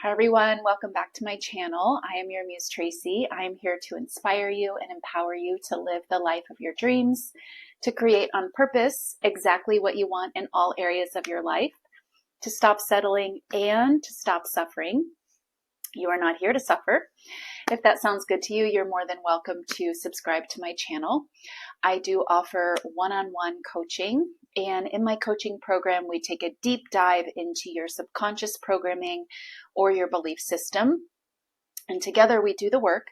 Hi everyone, welcome back to my channel. I am your Muse Traci. I am here to inspire you and empower you to live the life of your dreams, to create on purpose exactly what you want in all areas of your life, to stop settling and to stop suffering. You are not here to suffer. If that sounds good to you, you're more than welcome to subscribe to my channel. I do offer one-on-one coaching, and in my coaching program, we take a deep dive into your subconscious programming or your belief system. And together we do the work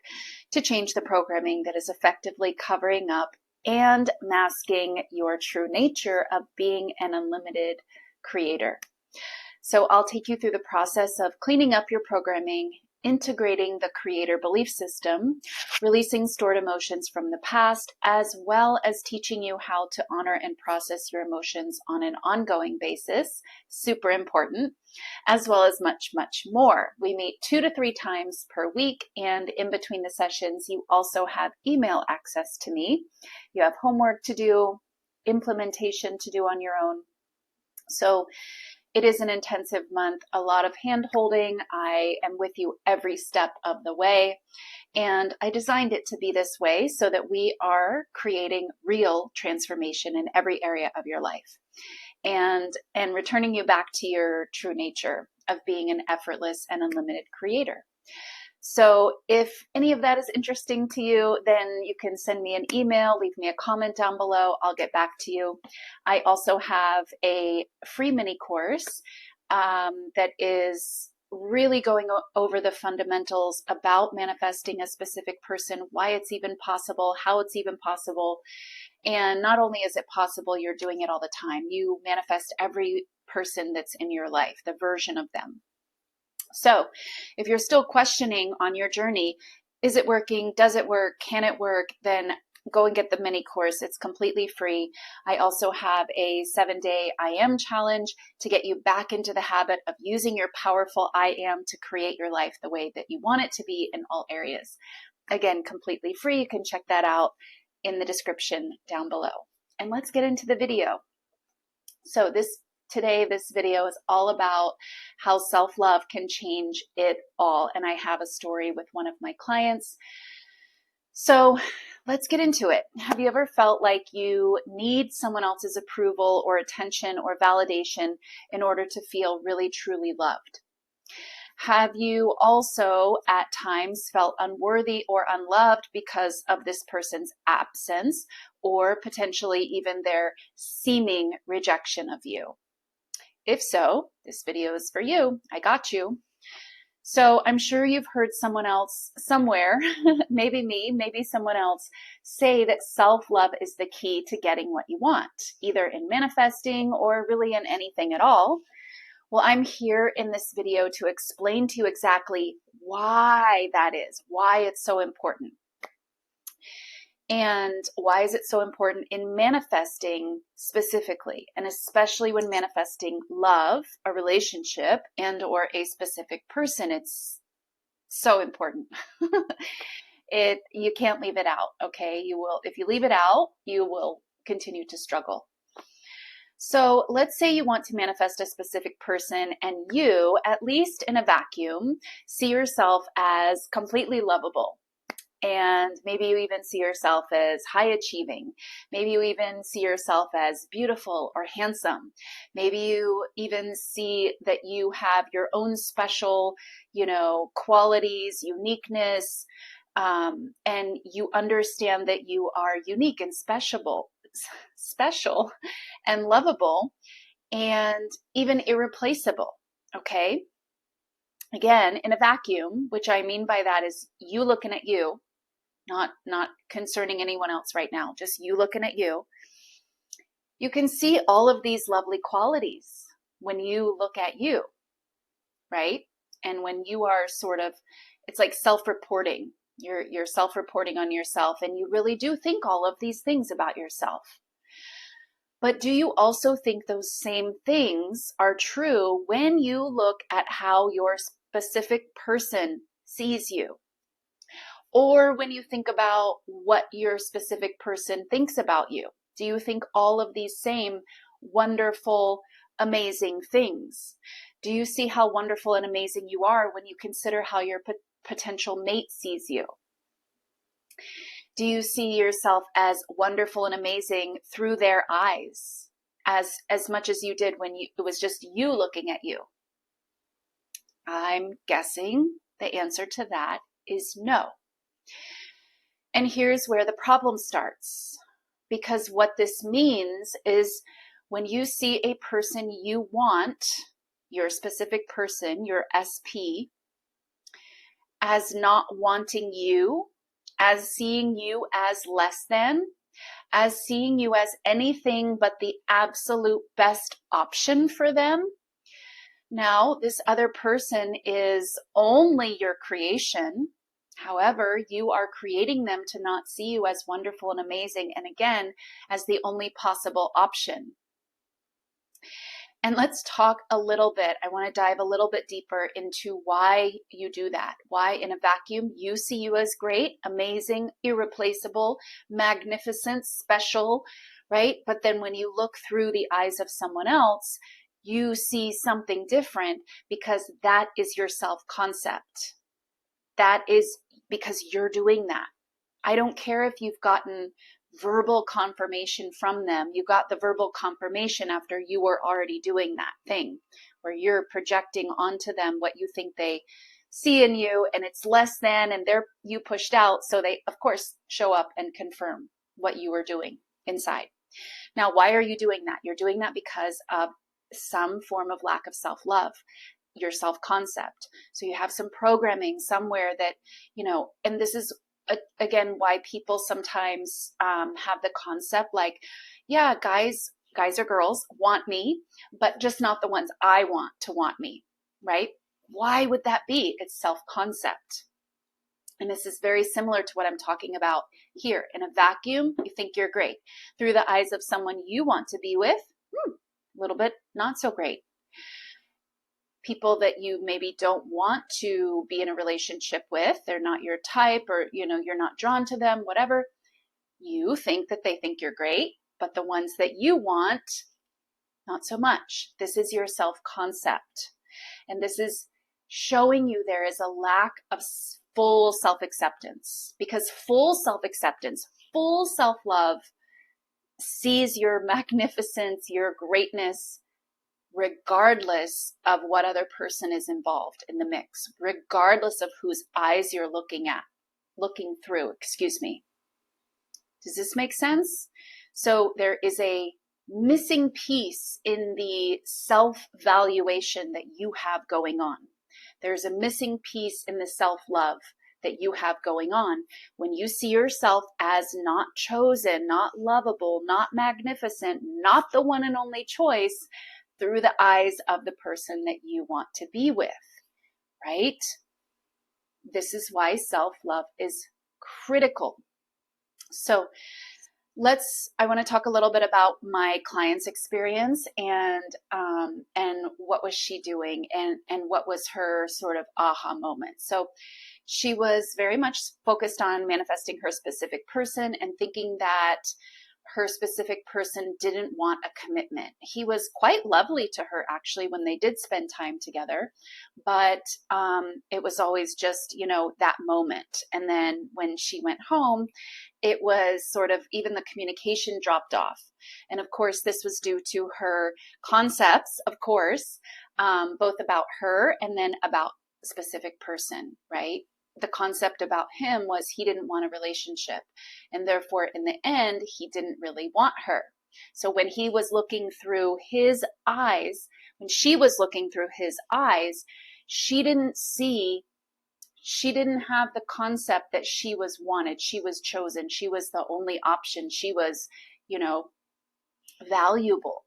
to change the programming that is effectively covering up and masking your true nature of being an unlimited creator. So I'll take you through the process of cleaning up your programming, integrating the creator belief system, releasing stored emotions from the past, as well as teaching you how to honor and process your emotions on an ongoing basis, super important, as well as much, much more. We meet 2 to 3 times per week, and in between the sessions, you also have email access to me. You have homework to do, implementation to do on your own. So it is an intensive month, a lot of hand holding. I am with you every step of the way. And I designed it to be this way so that we are creating real transformation in every area of your life and returning you back to your true nature of being an effortless and unlimited creator. So if any of that is interesting to you, then you can send me an email, leave me a comment down below. I'll get back to you. I also have a free mini course that is really going over the fundamentals about manifesting a specific person, why it's even possible, how it's even possible. And not only is it possible, you're doing it all the time. You manifest every person that's in your life, the version of them. So if you're still questioning on your journey, is it working? Does it work? Can it work? Then go and get the mini course. It's completely free. I also have a 7-day I am challenge to get you back into the habit of using your powerful I am to create your life the way that you want it to be in all areas. Again, completely free. You can check that out in the description down below. And let's get into the video. So Today, this video is all about how self-love can change it all. And I have a story with one of my clients. So let's get into it. Have you ever felt like you need someone else's approval or attention or validation in order to feel really, truly loved? Have you also at times felt unworthy or unloved because of this person's absence or potentially even their seeming rejection of you? If so, this video is for you. I got you. So I'm sure you've heard someone else somewhere, maybe me, maybe someone else, say that self-love is the key to getting what you want, either in manifesting or really in anything at all. Well, I'm here in this video to explain to you exactly why that is, why it's so important. And why is it so important in manifesting specifically, and especially when manifesting love, a relationship, and or a specific person? It's so important. You can't leave it out, okay? If you leave it out, you will continue to struggle. So let's say you want to manifest a specific person and you, at least in a vacuum, see yourself as completely lovable. And maybe you even see yourself as high achieving. Maybe you even see yourself as beautiful or handsome. Maybe you even see that you have your own special, qualities, uniqueness, and you understand that you are unique and special and lovable and even irreplaceable, okay? Again, in a vacuum, which I mean by that is you looking at you, not concerning anyone else right now, just you looking at you. You can see all of these lovely qualities when you look at you, right? And when you are it's like self-reporting. You're self-reporting on yourself, and you really do think all of these things about yourself. But do you also think those same things are true when you look at how your specific person sees you? Or when you think about what your specific person thinks about you? Do you think all of these same wonderful, amazing things? Do you see how wonderful and amazing you are when you consider how your potential mate sees you? Do you see yourself as wonderful and amazing through their eyes as much as you did when it was just you looking at you? I'm guessing the answer to that is no. And here's where the problem starts. Because what this means is when you see a person you want, your specific person, your SP, as not wanting you, as seeing you as less than, as seeing you as anything but the absolute best option for them. Now, this other person is only your creation. However, you are creating them to not see you as wonderful and amazing, and again, as the only possible option. And let's talk a little bit. I want to dive a little bit deeper into why you do that. Why in a vacuum you see you as great, amazing, irreplaceable, magnificent, special, right? But then when you look through the eyes of someone else, you see something different because that is your self-concept. That is because you're doing that. I don't care if you've gotten verbal confirmation from them. You got the verbal confirmation after you were already doing that thing where you're projecting onto them what you think they see in you, and it's less than, and you pushed out. So they, of course, show up and confirm what you were doing inside. Now, why are you doing that? You're doing that because of some form of lack of self-love, your self-concept. So you have some programming somewhere that, and this is again why people sometimes have the concept like, yeah, guys or girls want me, but just not the ones I want to want me, right? Why would that be? It's self-concept. And this is very similar to what I'm talking about here. In a vacuum, you think you're great. Through the eyes of someone you want to be with, a little bit not so great. People that you maybe don't want to be in a relationship with, they're not your type, or you're not drawn to them, whatever. You think that they think you're great, but the ones that you want, not so much. This is your self-concept. And this is showing you there is a lack of full self-acceptance, because full self-acceptance, full self-love sees your magnificence, your greatness, regardless of what other person is involved in the mix, regardless of whose eyes you're looking through. Does this make sense? So there is a missing piece in the self-valuation that you have going on. There's a missing piece in the self-love that you have going on when you see yourself as not chosen, not lovable, not magnificent, not the one and only choice, through the eyes of the person that you want to be with, right? This is why self-love is critical. So I want to talk a little bit about my client's experience and what was she doing and what was her sort of aha moment. So she was very much focused on manifesting her specific person and thinking that her specific person didn't want a commitment. He was quite lovely to her, actually, when they did spend time together, but it was always just, that moment. And then when she went home, it was sort of, even the communication dropped off. And of course, this was due to her concepts, of course, both about her and then about a specific person, right? The concept about him was he didn't want a relationship, and therefore in the end he didn't really want her. So when he was looking through his eyes, when she was looking through his eyes, she didn't have the concept that she was wanted, she was chosen, she was the only option, she was, valuable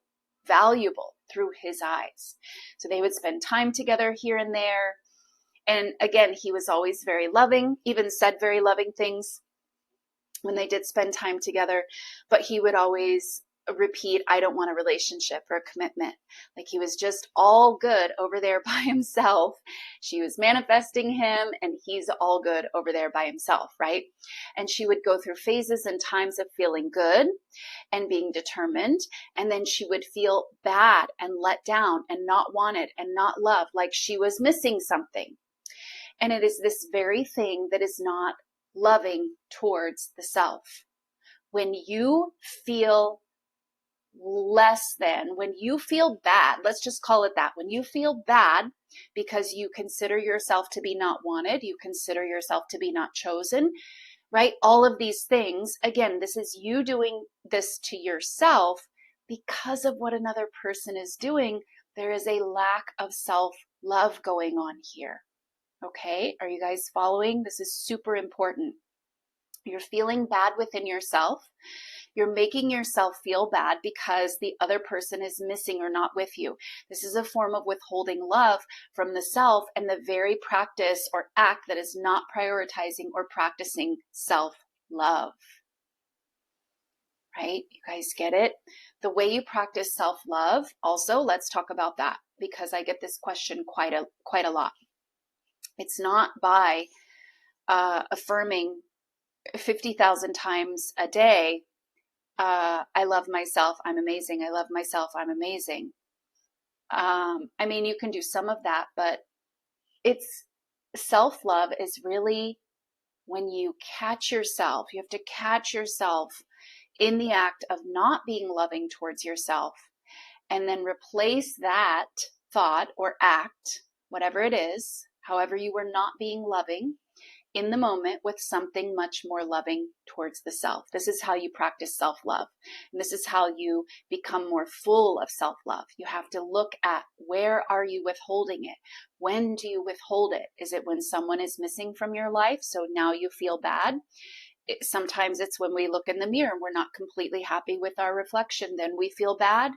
through his eyes. So they would spend time together here and there. And again, he was always very loving, even said very loving things when they did spend time together. But he would always repeat, I don't want a relationship or a commitment. Like he was just all good over there by himself. She was manifesting him and he's all good over there by himself, right? And she would go through phases and times of feeling good and being determined. And then she would feel bad and let down and not wanted and not loved, like she was missing something. And it is this very thing that is not loving towards the self. When you feel less than, when you feel bad, let's just call it that. When you feel bad because you consider yourself to be not wanted, you consider yourself to be not chosen, right? All of these things, again, this is you doing this to yourself because of what another person is doing. There is a lack of self-love going on here. Okay, are you guys following? This is super important. You're feeling bad within yourself. You're making yourself feel bad because the other person is missing or not with you. This is a form of withholding love from the self and the very practice or act that is not prioritizing or practicing self-love. Right? You guys get it? The way you practice self-love, also, let's talk about that because I get this question quite a lot. It's not by affirming 50,000 times a day, I love myself, I'm amazing. I love myself, I'm amazing. I mean, you can do some of that, but it's self-love is really when you catch yourself, you have to catch yourself in the act of not being loving towards yourself, and then replace that thought or act, whatever it is, however you were not being loving in the moment, with something much more loving towards the self. This is how you practice self-love. And this is how you become more full of self-love. You have to look at, where are you withholding it? When do you withhold it? Is it when someone is missing from your life, so now you feel bad? Sometimes it's when we look in the mirror and we're not completely happy with our reflection, then we feel bad,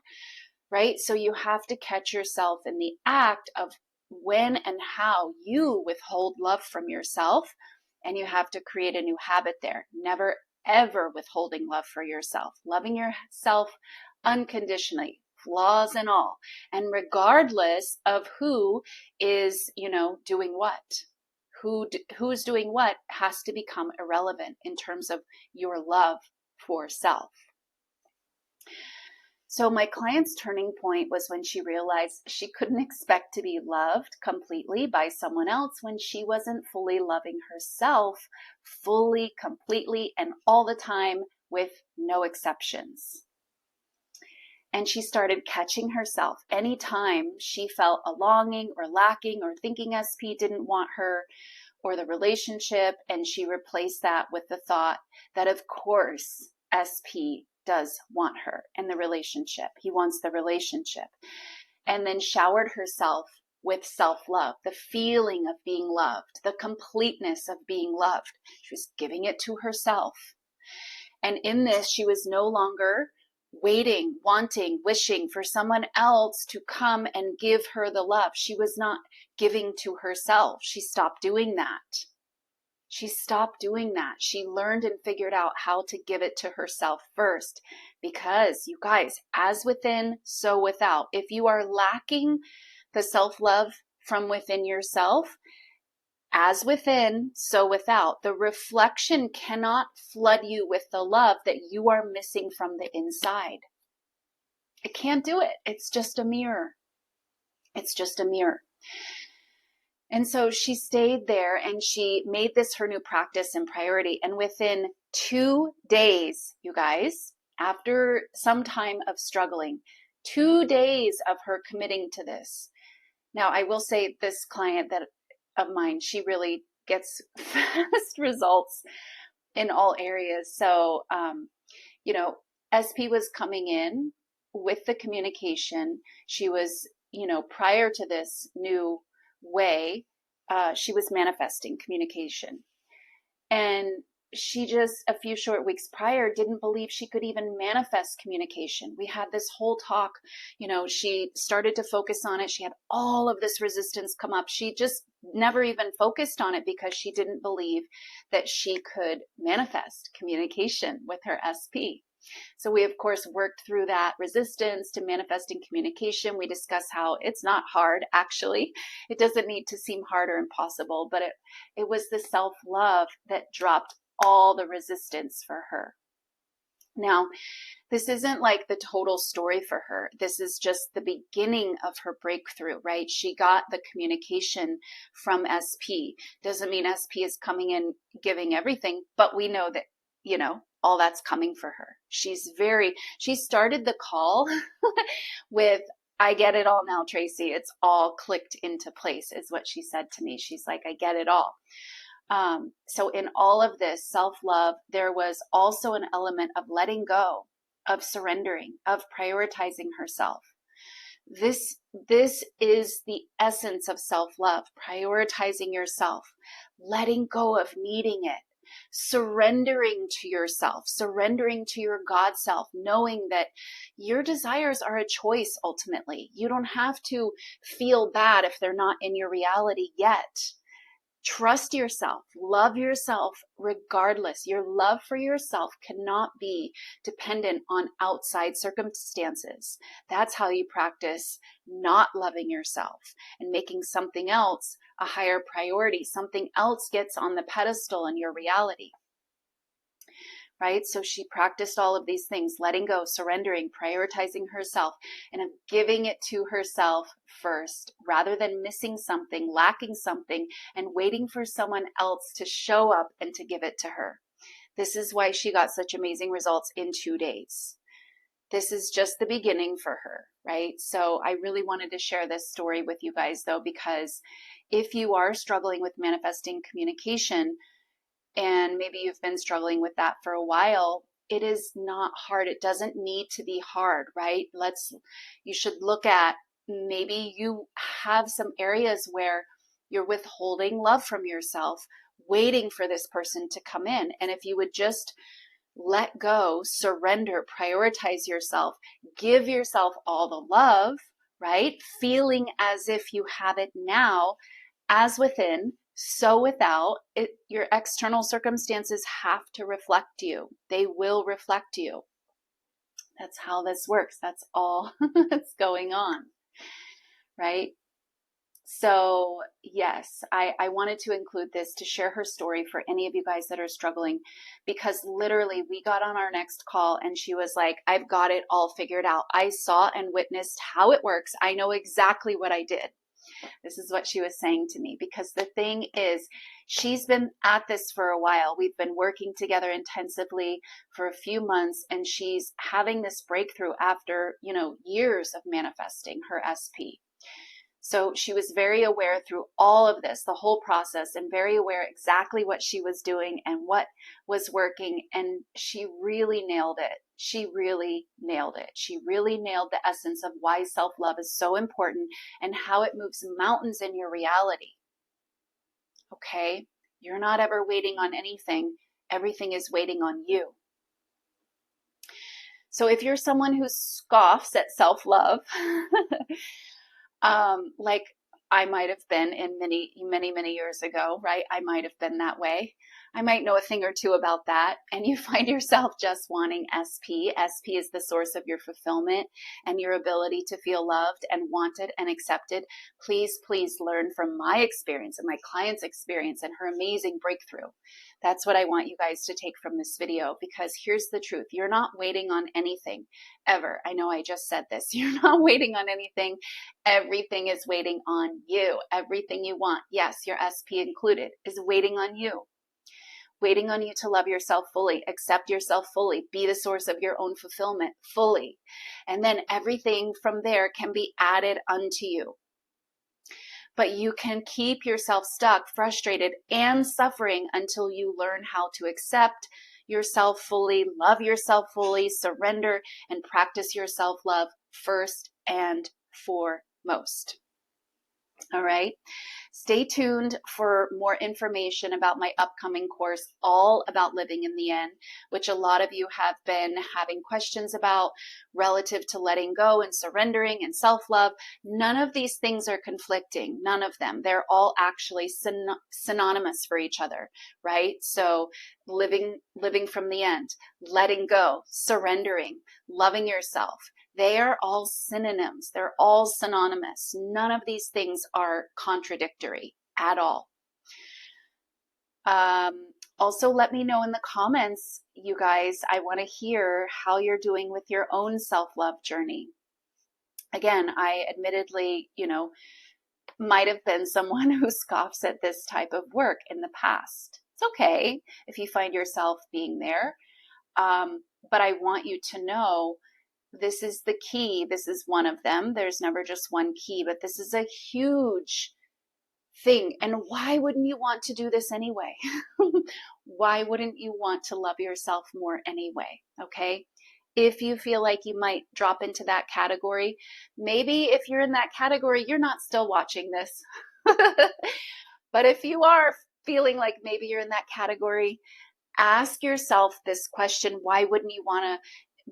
right? So you have to catch yourself in the act of when and how you withhold love from yourself, and you have to create a new habit there. Never ever withholding love for yourself, loving yourself unconditionally, flaws and all, and regardless of who is, doing what. Who's doing what has to become irrelevant in terms of your love for self. So my client's turning point was when she realized she couldn't expect to be loved completely by someone else when she wasn't fully loving herself, fully, completely, and all the time with no exceptions. And she started catching herself anytime she felt a longing or lacking or thinking SP didn't want her or the relationship, and she replaced that with the thought that of course SP does want her and the relationship. He wants the relationship. And then showered herself with self-love, the feeling of being loved, the completeness of being loved. She was giving it to herself. And in this, she was no longer waiting, wanting, wishing for someone else to come and give her the love. She was not giving to herself. She stopped doing that. She stopped doing that. She learned and figured out how to give it to herself first, because you guys, as within, so without. If you are lacking the self-love from within yourself, as within, so without. The reflection cannot flood you with the love that you are missing from the inside. It can't do it. It's just a mirror. It's just a mirror. And so she stayed there and she made this her new practice and priority. And within 2 days, you guys, after some time of struggling, 2 days of her committing to this. Now, I will say this client of mine, she really gets fast results in all areas. So, SP was coming in with the communication. She was, prior to this new way, she was manifesting communication. And she just, a few short weeks prior, didn't believe she could even manifest communication. We had this whole talk, she started to focus on it. She had all of this resistance come up. She just never even focused on it because she didn't believe that she could manifest communication with her SP. So we, of course, worked through that resistance to manifesting communication. We discuss how it's not hard, actually. It doesn't need to seem hard or impossible, but it was the self-love that dropped all the resistance for her. Now, this isn't like the total story for her. This is just the beginning of her breakthrough, right? She got the communication from SP. Doesn't mean SP is coming in giving everything, but we know that, all that's coming for her. She started the call with, I get it all now, Traci. It's all clicked into place, is what she said to me. She's like, I get it all. So in all of this self-love, there was also an element of letting go, of surrendering, of prioritizing herself. This is the essence of self-love, prioritizing yourself, letting go of needing it, surrendering to yourself, surrendering to your God self, knowing that your desires are a choice ultimately. You don't have to feel bad if they're not in your reality yet. Trust yourself, love yourself regardless. Your love for yourself cannot be dependent on outside circumstances. That's how you practice not loving yourself and making something else a higher priority. Something else gets on the pedestal in your reality. Right? So she practiced all of these things, letting go, surrendering, prioritizing herself, and of giving it to herself first, rather than missing something, lacking something, and waiting for someone else to show up and to give it to her. This is why she got such amazing results in 2 days. This is just the beginning for her, right? So I really wanted to share this story with you guys, though, because if you are struggling with manifesting communication, and maybe you've been struggling with that for a while, it is not hard. It doesn't need to be hard, right? You should look at, maybe you have some areas where you're withholding love from yourself, waiting for this person to come in. And if you would just let go, surrender, prioritize yourself, give yourself all the love, right? Feeling as if you have it now, as within, so without it. Your external circumstances have to reflect you. They will reflect you. That's how this works. That's all that's going on, right? So yes, I wanted to include this to share her story for any of you guys that are struggling, because literally we got on our next call and she was like, I've got it all figured out. I saw and witnessed how it works. I know exactly what I did. This is what she was saying to me, because the thing is, she's been at this for a while. We've been working together intensively for a few months, and she's having this breakthrough after, years of manifesting her SP. So she was very aware through all of this, the whole process, and very aware exactly what she was doing and what was working. And she really nailed it. She really nailed it. She really nailed the essence of why self-love is so important and how it moves mountains in your reality. Okay? You're not ever waiting on anything. Everything is waiting on you. So if you're someone who scoffs at self-love, like I might have been in many, many, many years ago, right? I might have been that way. I might know a thing or two about that. And you find yourself just wanting SP. SP is the source of your fulfillment and your ability to feel loved and wanted and accepted. Please, please learn from my experience and my client's experience and her amazing breakthrough. That's what I want you guys to take from this video, because here's the truth. You're not waiting on anything ever. I know I just said this. You're not waiting on anything. Everything is waiting on you. Everything you want, yes, your SP included, is waiting on you. Waiting on you to love yourself fully, accept yourself fully, be the source of your own fulfillment fully. And then everything from there can be added unto you. But you can keep yourself stuck, frustrated, and suffering until you learn how to accept yourself fully, love yourself fully, surrender, and practice your self-love first and foremost. All right. Stay tuned for more information about my upcoming course, all about living in the end, which a lot of you have been having questions about relative to letting go and surrendering and self-love. None of these things are conflicting. None of them. They're all actually synonymous for each other, right? So living from the end, letting go, surrendering, loving yourself. They are all synonyms. They're all synonymous. None of these things are contradictory at all. Also, let me know in the comments, you guys. I want to hear how you're doing with your own self-love journey. Again, I admittedly, might have been someone who scoffs at this type of work in the past. It's okay if you find yourself being there. But I want you to know this is the key. This is one of them. There's never just one key, but this is a huge thing. And why wouldn't you want to do this anyway? Why wouldn't you want to love yourself more anyway? Okay. If you feel like you might drop into that category, maybe if you're in that category, you're not still watching this. But if you are feeling like maybe you're in that category, ask yourself this question: why wouldn't you want to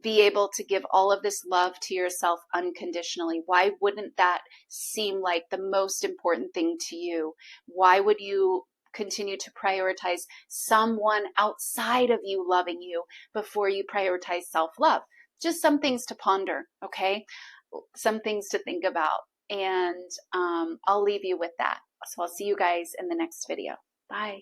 be able to give all of this love to yourself unconditionally? Why wouldn't that seem like the most important thing to you? Why would you continue to prioritize someone outside of you loving you before you prioritize self-love? Just some things to ponder, okay? Some things to think about. And I'll leave you with that. So I'll see you guys in the next video. Bye.